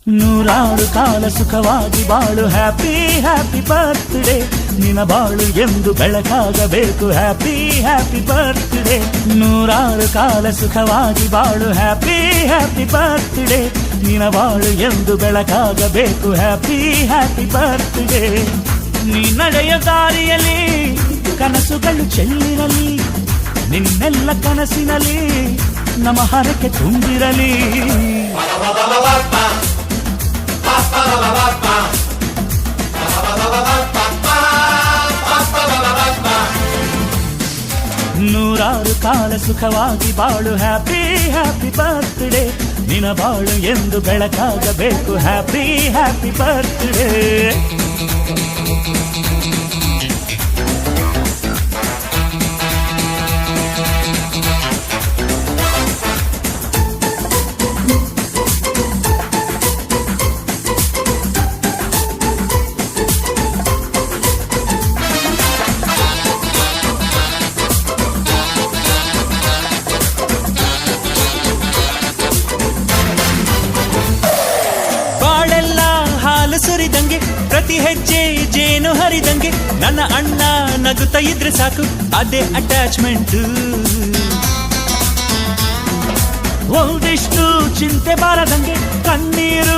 ನೂರಾರು ಕಾಲ ಸುಖವಾಗಿ ಬಾಳು ಹ್ಯಾಪಿ ಹ್ಯಾಪಿ ಬರ್ತ್ಡೇ ನಿನ ಬಾಳು ಎಂದು ಬೆಳಕಾಗಬೇಕು ಹ್ಯಾಪಿ ಹ್ಯಾಪಿ ಬರ್ತ್ಡೇ ನೂರಾರು ಕಾಲ ಸುಖವಾಗಿ ಬಾಳು ಹ್ಯಾಪಿ ಹ್ಯಾಪಿ ಬರ್ತ್ಡೇ ನಿನ ಬಾಳು ಎಂದು ಬೆಳಕಾಗಬೇಕು ಹ್ಯಾಪಿ ಹ್ಯಾಪಿ ಬರ್ತ್ಡೇ ನೀ ನಡೆಯ ದಾರಿಯಲ್ಲಿ ಕನಸುಗಳು ಚೆಲ್ಲಿರಲಿ ನಿನ್ನೆಲ್ಲ ಕನಸಿನಲ್ಲಿ ನಮ್ಮ ಹರಕೆ ತುಂಬಿರಲಿ ನೂರಾರು ಕಾಲ ಸುಖವಾಗಿ ಬಾಳು ಹ್ಯಾಪಿ ಹ್ಯಾಪಿ ಬರ್ತ್ಡೇ ನಿನ ಬಾಳು ಎಂದು ಬೆಳಕಾಗಬೇಕು ಹ್ಯಾಪಿ ಹ್ಯಾಪಿ ಬರ್ತ್ಡೇ ಸುರಿದಂಗೆ ಪ್ರತಿ ಹೆಜ್ಜೆ ಜೇನು ಹರಿದಂಗೆ ನನ್ನ ಅಣ್ಣ ನಗುತ್ತಾ ಇದ್ರೆ ಸಾಕು ಅದೇ ಅಟ್ಯಾಚ್ಮೆಂಟ್ ಒಂದಿಷ್ಟು ಚಿಂತೆ ಬಾರದಂಗೆ ಕಣ್ಣೀರು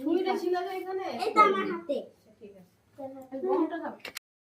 ছুরিটা ছিল তো এখানে এটা আমার হাতে ঠিক আছে